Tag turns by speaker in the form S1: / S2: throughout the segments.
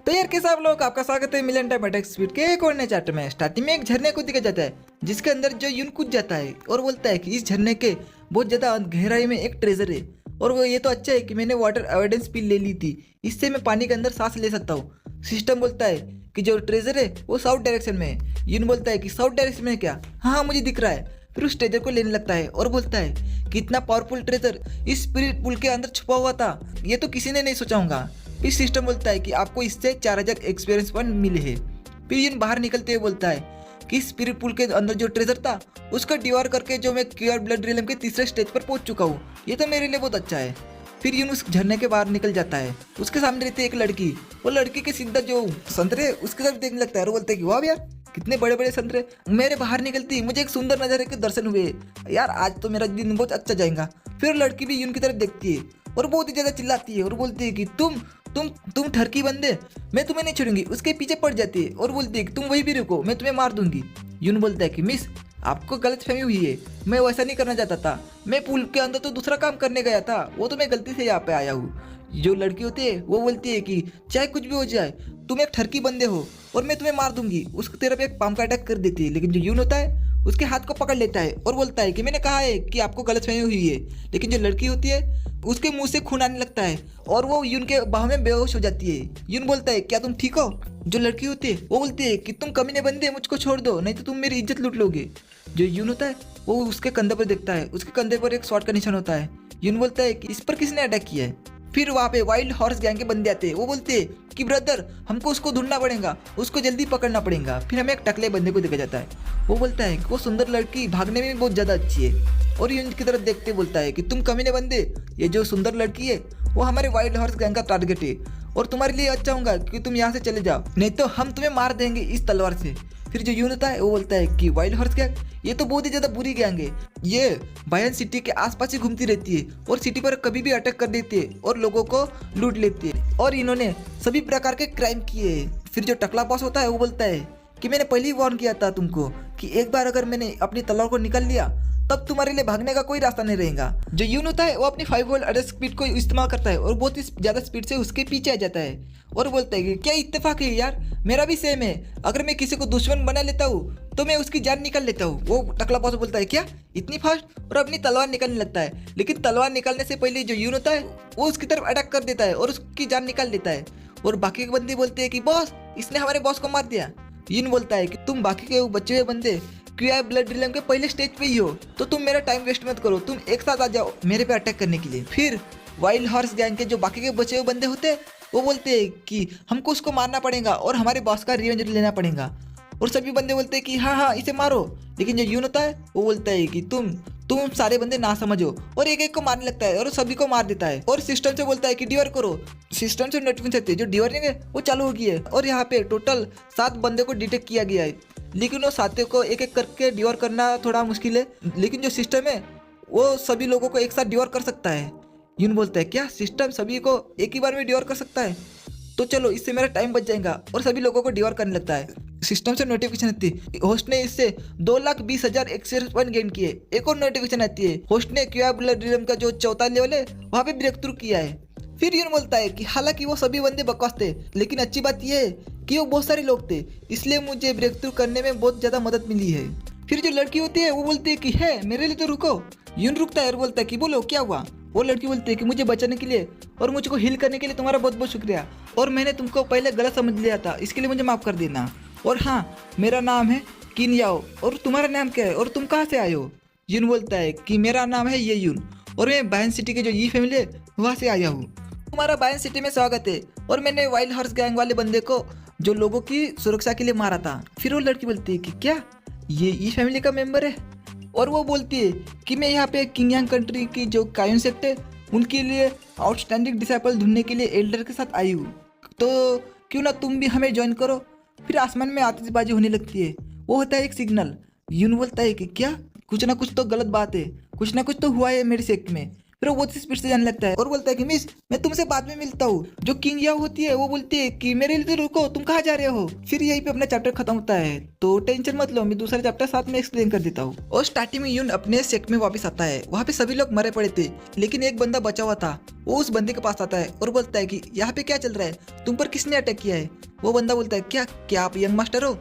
S1: तो यार कैसा आप लोग, आपका स्वागत है मिलियन टाइम अटैक स्पीड के एक और नए चैप्टर में। स्टार्टिंग में एक झरने को दिखा जाता है जिसके अंदर जो यून कूद जाता है और बोलता है कि इस झरने के बहुत ज्यादा गहराई में एक ट्रेजर है और वो ये तो अच्छा है कि मैंने वाटर अवॉइडेंस पिल ले ली थी, इससे मैं पानी के अंदर सांस ले सकता हूँ। सिस्टम बोलता है कि जो ट्रेजर है वो साउथ डायरेक्शन में है। यून बोलता है कि साउथ डायरेक्शन में क्या, हाँ मुझे दिख रहा है। फिर उस ट्रेजर को लेने लगता है और बोलता है कि इतना पावरफुल ट्रेजर इस स्पिरिट पुल के अंदर छुपा हुआ था, ये तो किसी ने नहीं सोचा होगा। फिर सिस्टम बोलता है कि आपको इससे 4000 एक्सपीरियंस पॉइंट मिले हैं। फिर यून बाहर निकलते हुए बोलता है कि स्पिरिट पुल के अंदर जो ट्रेजर था उसका डिवार करके जो मैं क्यूआर ब्लड रिलम के तीसरे स्टेज पर पहुंच चुका हूँ, ये तो मेरे लिए बहुत अच्छा है। फिर यून उस झरने के बाहर निकल जाता है। उसके सामने रहती है एक लड़की, वो लड़की के सीधा जो संतरे उसके तरफ देखने लगता है और बोलता है कि वाह यार कितने बड़े बड़े संतरे। मेरे बाहर निकलती मुझे एक सुंदर नजारे के दर्शन हुए, यार आज तो मेरा दिन बहुत अच्छा जाएगा। फिर लड़की भी यून की तरफ देखती है और बहुत ही ज्यादा चिल्लाती है और बोलती है कि तुम ठरकी बंदे, मैं तुम्हें नहीं छोड़ूंगी। उसके पीछे पड़ जाती है और बोलती है कि तुम वहीं भी रुको, मैं तुम्हें मार दूंगी। यून बोलता है कि मिस आपको गलतफहमी हुई है, मैं वैसा नहीं करना चाहता था, मैं पुल के अंदर तो दूसरा काम करने गया था, वो तो मैं गलती से यहाँ पे आया हूँ। जो लड़की होती है वो बोलती है कि चाहे कुछ भी हो जाए तुम एक ठरकी बंदे हो और मैं तुम्हें मार दूंगी। उसकी तरफ एक पाम का अटैक कर देती है, लेकिन जो यून होता है उसके हाथ को पकड़ लेता है और बोलता है कि मैंने कहा है कि आपको गलतफहमी हुई है। लेकिन जो लड़की होती है उसके मुंह से खून आने लगता है और वो यून के बाहों में बेहोश हो जाती है। यून बोलता है क्या तुम ठीक हो? जो लड़की होती है वो बोलती है कि तुम कमीने बंदे, मुझको छोड़ दो नहीं तो तुम मेरी इज्जत लूट लोगे। जो यून होता है वो उसके कंधे पर देखता है, उसके कंधे पर एक शॉट का निशान होता है। यून बोलता है कि इस पर किसने अटैक किया है। फिर वहाँ पे वाइल्ड हॉर्स गैंग के बंदे आते हैं, वो बोलते हैं कि ब्रदर हमको उसको ढूंढना पड़ेगा, उसको जल्दी पकड़ना पड़ेगा। फिर हमें एक टकले बंदे को देखा जाता है, वो बोलता है कि वो सुंदर लड़की भागने में भी बहुत ज़्यादा अच्छी है और यून की तरफ देखते बोलता है कि तुम कमीने बंदे, ये जो सुंदर लड़की है वो हमारे वाइल्ड हॉर्स गैंग का टारगेट है और तुम्हारे लिए अच्छा होगा कि तुम यहाँ से चले जाओ, नहीं तो हम तुम्हें मार देंगे इस तलवार से। फिर जो यून होता है वो बोलता है कि वाइल्ड हॉर्स गैंग ये तो बहुत ही ज्यादा बुरी गैंग है, ये बायन सिटी के आसपास ही घूमती रहती है और सिटी पर कभी भी अटैक कर देती है और लोगों को लूट लेती है और इन्होंने सभी प्रकार के क्राइम किए हैं। फिर जो टकला बॉस होता है वो बोलता है कि मैंने पहले ही वार्न किया था तुमको कि एक बार अगर मैंने अपनी तलवार को निकाल लिया तब तुम्हारे लिए भागने का कोई रास्ता नहीं रहेगा। जो यून होता है वो अपनी 5 वोल्ट अटैक स्पीड को इस्तेमाल करता है और बहुत ही ज्यादा स्पीड से उसके पीछे आ जाता है और बोलता है कि क्या इत्तेफाक है यार, मेरा भी सेम है, अगर मैं किसी को दुश्मन बना लेता हूँ तो मैं उसकी जान निकाल लेता हूँ। वो टकला बॉस बोलता है क्या इतनी फास्ट, और अपनी तलवार निकालने लगता है। लेकिन तलवार निकालने से पहले जो यून होता है वो उसकी तरफ अटैक कर देता है और उसकी जान निकाल देता है और बाकी के बंदे बोलते हैं कि बॉस इसने हमारे बॉस को मार दिया। यून बोलता है कि तुम बाकी के बचे हुए बंदे क्यूआर ब्लड रिलम के पहले स्टेज पे ही हो, तो तुम मेरा टाइम वेस्ट मत करो, तुम एक साथ आ जाओ मेरे पे अटैक करने के लिए। फिर वाइल्ड हॉर्स गैंग के जो बाकी के बचे हुए बंदे होते हैं वो बोलते हैं कि हमको उसको मारना पड़ेगा और हमारे बॉस का रिवेंज लेना पड़ेगा और सभी बंदे बोलते हैं कि हाँ हाँ इसे मारो। लेकिन जो यून होता है वो बोलता है कि तुम सारे बंदे ना समझो और एक एक को मारने लगता है और सभी को मार देता है और सिस्टम से बोलता है कि डिवर करो। सिस्टम से नोटिफिकेशन आती है, जो डिवरिंग है वो चालू हो गई है और यहाँ पे टोटल 7 बंदे को डिटेक्ट किया गया है, लेकिन वो सातों को एक एक करके डिवर करना थोड़ा मुश्किल है। लेकिन जो सिस्टम है वो सभी लोगों को एक साथ डिवर कर सकता है। यून बोलता है क्या सिस्टम सभी को एक ही बार में डिवर कर सकता है, तो चलो इससे मेरा टाइम बच जाएगा और सभी लोगों को डिवर करने लगता है। सिस्टम से नोटिफिकेशन आती है, होस्ट ने इससे 2,20,000 एक्सपीरियंस पॉइंट गेन किए। एक और नोटिफिकेशन आती है, होस्ट ने क्यूआर ब्लड रिलम का जो 4था लेवल है वहाँ पे ब्रेक थ्रू किया है। फिर यून बोलता है कि हालांकि वो सभी बंदे बकवास थे, लेकिन अच्छी बात यह है कि वो बहुत सारे लोग थे, इसलिए मुझे ब्रेक थ्रू करने में बहुत ज्यादा मदद मिली है। फिर जो लड़की होती है वो बोलती है कि है मेरे लिए तो रुको। यून रुकता है और बोलता है कि बोलो क्या हुआ। वो लड़की बोलती है कि मुझे बचाने के लिए और मुझको हील करने के लिए तुम्हारा बहुत बहुत शुक्रिया, और मैंने तुमको पहले गलत समझ लिया था, इसके लिए मुझे माफ़ कर देना। और हाँ मेरा नाम है किन याओ, और तुम्हारा नाम क्या है और तुम कहाँ से आए हो। यून बोलता है कि मेरा नाम है ये यून और मैं बायन सिटी के जो ये फैमिली है वहाँ से आया हूँ। तुम्हारा बायन सिटी में स्वागत है और मैंने वाइल्ड हॉर्स गैंग वाले बंदे को जो लोगों की सुरक्षा के लिए मारा था। फिर वो लड़की बोलती है कि क्या ये ई फैमिली का मेंबर है, और वो बोलती है कि मैं यहाँ पे किंग यांग कंट्री की जो कायन सेक्ट है उनके लिए आउटस्टैंडिंग डिसाइपल ढूंढने के लिए एल्डर के साथ आई हूँ, तो क्यों ना तुम भी हमें ज्वाइन करो। फिर आसमान में आतिशबाजी होने लगती है, वो होता है एक सिग्नल। यून बोलता है कि क्या कुछ ना कुछ तो गलत बात है, कुछ ना कुछ तो हुआ है मेरे सेक्ट में। फिर वो बहुत स्पीड से जाने लगता है और बोलता है कि मिस मैं तुमसे बाद में मिलता हूँ। जो किंग या होती है वो बोलती है कि मेरे लिए तो रुको, तुम कहाँ जा रहे हो। फिर यहीं पे अपना चैप्टर खत्म होता है, तो टेंशन मत लो, मैं दूसरा चैप्टर साथ में एक्सप्लेन कर देता हूँ। और स्टार्टिंग में यून अपने सेक्ट में वापस आता है, वहाँ पे सभी लोग मरे पड़े थे, लेकिन एक बंदा बचा हुआ था। वो उस बंदे के पास आता है और बोलता है कि यहाँ पे क्या चल रहा है, तुम पर किसने अटैक किया है। वो बंदा बोलता है क्या क्या आप यंग मास्टर हो?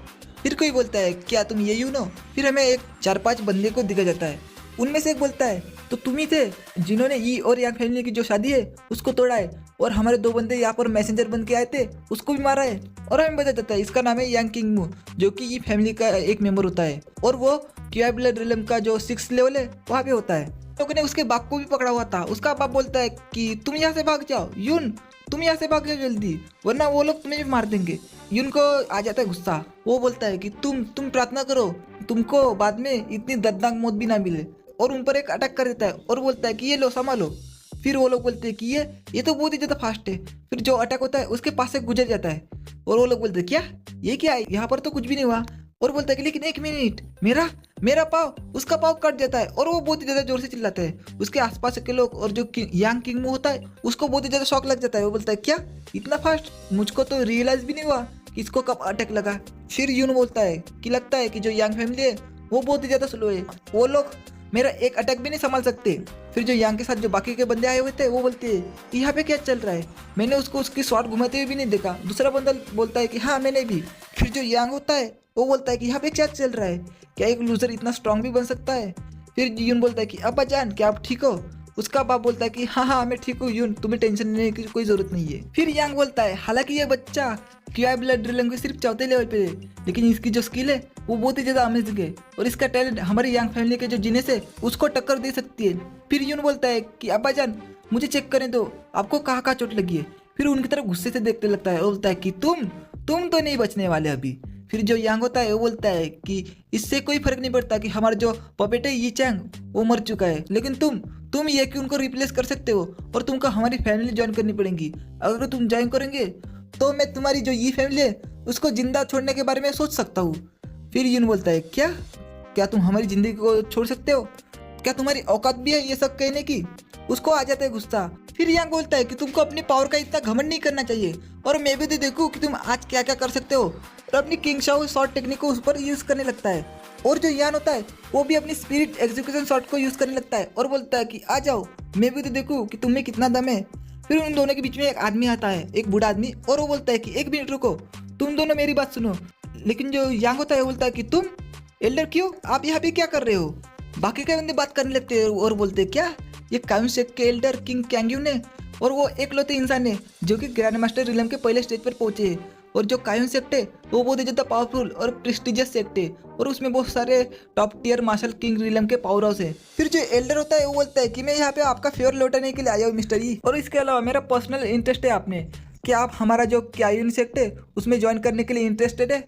S1: फिर कोई बोलता है क्या तुम ये यून हो? फिर हमें एक 4-5 बंदे को दिखा जाता है। उनमें से एक बोलता है तो तुम ही थे जिन्होंने ई और यांग फैमिली की जो शादी है उसको तोड़ा है, और हमारे 2 बंदे यहाँ पर मैसेंजर बन के आए थे उसको भी मारा है। और हमें पता चलता है इसका नाम है यांग किंग मू, जो कि ई फैमिली का एक मेंबर होता है, और वो क्यूआई ब्लड रिलम का जो 6th लेवल है वहाँ पे होता है। लोगों ने उसके बाप को भी पकड़ा हुआ था। उसका बाप बोलता है कि तुम यहाँ से भाग जाओ यून, तुम यहाँ से भाग जाओ जल्दी, वरना वो लोग तुम्हें भी मार देंगे। यून को आ जाता है गुस्सा। वो बोलता है कि तुम प्रार्थना करो, तुमको बाद में इतनी दर्दनाक मौत भी ना मिले, और उन पर एक अटैक कर देता है और बोलता है कि ये लो संभालो। फिर वो लोग बोलते हैं कि ये तो बहुत ही ज़्यादा फास्ट है। फिर जो अटैक होता है उसके पास से गुजर जाता है, और वो लोग बोलते हैं क्या ये क्या है, यहाँ पर तो कुछ भी नहीं हुआ। और बोलता है कि लेकिन 1 मिनट, मेरा पाव, उसका पाव कट जाता है, और वो बहुत ही ज़्यादा जोर से चिल्लाता है। उसके आसपास के लोग और जो यांग किंग मू होता है उसको बहुत ही ज़्यादा शॉक लग जाता है। वो बोलता है क्या इतना फास्ट, मुझको तो रियलाइज भी नहीं हुआ कि इसको कब अटैक लगा। फिर यून बोलता है कि लगता है कि जो यांग फैमिली है वो बहुत ही ज़्यादा स्लो है, वो लोग मेरा एक अटैक भी नहीं संभाल सकते। फिर जो यांग के साथ जो बाकी के बंदे आए हुए थे वो बोलते हैं कि यहाँ पे क्या चल रहा है, मैंने उसको उसकी शॉट घुमाते हुए भी नहीं देखा। दूसरा बंदा बोलता है कि हाँ मैंने भी। फिर जो यांग होता है वो बोलता है कि यहाँ पे क्या चल रहा है, क्या एक लूजर इतना स्ट्रांग भी बन सकता है? फिर यून बोलता है कि अब्बा जान क्या आप ठीक हो? उसका बाप बोलता है कि हाँ मैं ठीक हूँ यून, तुम्हें टेंशन लेने की कोई जरूरत नहीं है। फिर यांग बोलता है हालांकि ये बच्चा क्यूआई ब्लड ड्रिलिंग सिर्फ 4थे लेवल पे है, लेकिन इसकी जो स्किल है वो बहुत ही ज़्यादा अमेजिंग है, और इसका टैलेंट हमारी यांग फैमिली के जो जीनियस है उसको टक्कर दे सकती है। फिर यून बोलता है कि अब्बा जान मुझे चेक करने दो, आपको कहाँ कहाँ चोट लगी है। फिर उनकी तरफ गुस्से से देखने लगता है और बोलता है कि तुम तो नहीं बचने वाले अभी। फिर जो यांग होता है वो बोलता है कि इससे कोई फर्क नहीं पड़ता कि हमारा जो पपेट है यी चैंग वो मर चुका है, लेकिन तुम ये कि उनको रिप्लेस कर सकते हो, और तुमको हमारी फैमिली ज्वाइन करनी पड़ेगी। अगर तुम ज्वाइन करेंगे तो मैं तुम्हारी जो ये फैमिली है उसको जिंदा छोड़ने के बारे में सोच सकता हूँ। फिर यून बोलता है क्या तुम हमारी जिंदगी को छोड़ सकते हो? क्या तुम्हारी औकात भी है ये सब कहने की? उसको आ जाता है गुस्सा। फिर यांग बोलता है कि तुमको अपनी पावर का इतना घमंड नहीं करना चाहिए, और मैं भी तो देखूँ कि तुम आज क्या क्या कर सकते हो। और अपनी किंग शाओ शॉट टेक्निक को उस पर यूज़ करने लगता है, और जो यान होता है वो भी अपनी स्पिरिट एग्जीक्यूशन शॉट को यूज़ करने लगता है और बोलता है कि आ जाओ मैं भी तो देखूँ कि तुम्हें कितना दम है। फिर उन दोनों के बीच में एक आदमी आता है, एक बूढ़ा आदमी, और वो बोलता है कि 1 मिनट रुको, तुम दोनों मेरी बात सुनो। लेकिन जो यांग होता है वो बोलता है कि तुम एल्डर क्यों, आप यहाँ पे क्या कर रहे हो? बाकी के बंदे बात करने लगते हैं और बोलते हैं क्या ये काउंसेक के एल्डर किंग कैंग्यू ने, और वो एकलौते इंसान है जो कि ग्रैंड मास्टर रिलम के पहले स्टेज पर पहुंचे हैं। और जो कायन सेक्ट है वो बहुत ही ज़्यादा पावरफुल और प्रेस्टिजियस सेक्ट है, और उसमें बहुत सारे top tier martial king realm के पावर हाउस है। फिर जो एल्डर होता है वो बोलता है कि मैं यहाँ पे आपका फेवर लौटाने के लिए आया हूँ मिस्टर ई, और इसके अलावा मेरा पर्सनल इंटरेस्ट है आप में, क्या आप हमारा जो कायन सेक्ट है उसमें ज्वाइन करने के लिए इंटरेस्टेड है?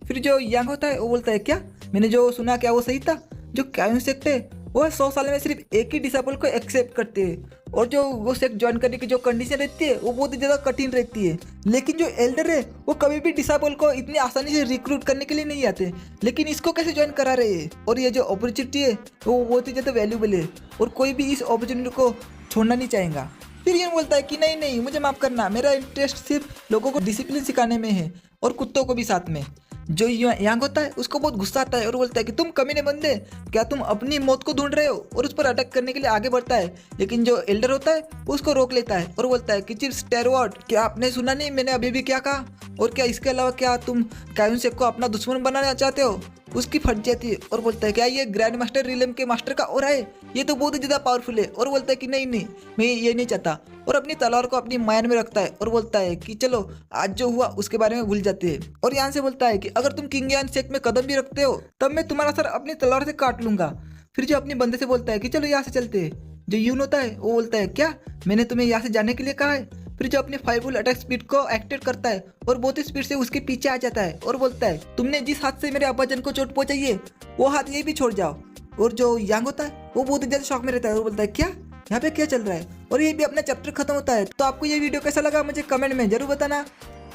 S1: फिर जो यांग होता है वो बोलता है क्या मैंने जो सुना क्या वो सही था? जो कायन सेक्ट है वो 100 साल में सिर्फ एक ही डिसेबल को एक्सेप्ट करते हैं, और जो वो सेक्ट ज्वाइन करने की जो कंडीशन रहती है वो बहुत ही ज़्यादा कठिन रहती है। लेकिन जो एल्डर है वो कभी भी डिसेबल को इतनी आसानी से रिक्रूट करने के लिए नहीं आते, लेकिन इसको कैसे ज्वाइन करा रहे हैं? और ये जो अपॉर्चुनिटी है वो बहुत ही ज़्यादा वैल्यूबल है, और कोई भी इस अपॉर्चुनिटी को छोड़ना नहीं चाहेगा। फिर ये बोलता है कि नहीं मुझे माफ़ करना, मेरा इंटरेस्ट सिर्फ लोगों को डिसिप्लिन सिखाने में है, और कुत्तों को भी साथ में। जो यांग होता है उसको बहुत गुस्सा आता है और बोलता है कि तुम कमीने बंदे, क्या तुम अपनी मौत को ढूंढ रहे हो? और उस पर अटैक करने के लिए आगे बढ़ता है, लेकिन जो एल्डर होता है वो उसको रोक लेता है और बोलता है कि चिप्स टेरवॉट, क्या आपने सुना नहीं मैंने अभी भी क्या कहा? और क्या इसके अलावा क्या तुम कायन सेक को अपना दुश्मन बनाना चाहते हो? उसकी फट जाती है और बोलता है क्या ये ग्रैंड मास्टर रिलम के मास्टर का और है, ये तो बहुत ही ज़्यादा पावरफुल है। और बोलता है कि नहीं मैं ये नहीं चाहता, और अपनी तलवार को अपनी मायन में रखता है और बोलता है कि चलो आज जो हुआ उसके बारे में भूल जाते हैं। और यहाँ से बोलता है कि अगर तुम किंग यान सेक में कदम भी रखते हो तब मैं तुम्हारा सर अपनी तलवार से काट लूंगा। फिर जो अपने बंदे से बोलता है कि चलो यहाँ से चलते हैं। जो यून होता है वो बोलता है क्या मैंने तुम्हें यहाँ से जाने के लिए कहा है? फिर जो अपने 5 अटैक स्पीड को एक्टिवेट करता है और बहुत ही स्पीड से उसके पीछे आ जाता है और बोलता है तुमने जिस हाथ से मेरे अब्बाजान को चोट पहुंचाई है वो हाथ ये भी छोड़ जाओ। और जो यांग होता है वो बहुत ही ज्यादा शौक में रहता है और बोलता है क्या यहाँ पे क्या चल रहा है? और ये भी अपना चैप्टर खत्म होता है। तो आपको ये वीडियो कैसा लगा मुझे कमेंट में जरूर बताना।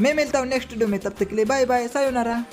S1: मैं मिलता हूँ नेक्स्ट वीडियो में, तब तक के लिए बाय बाय, सायोनारा।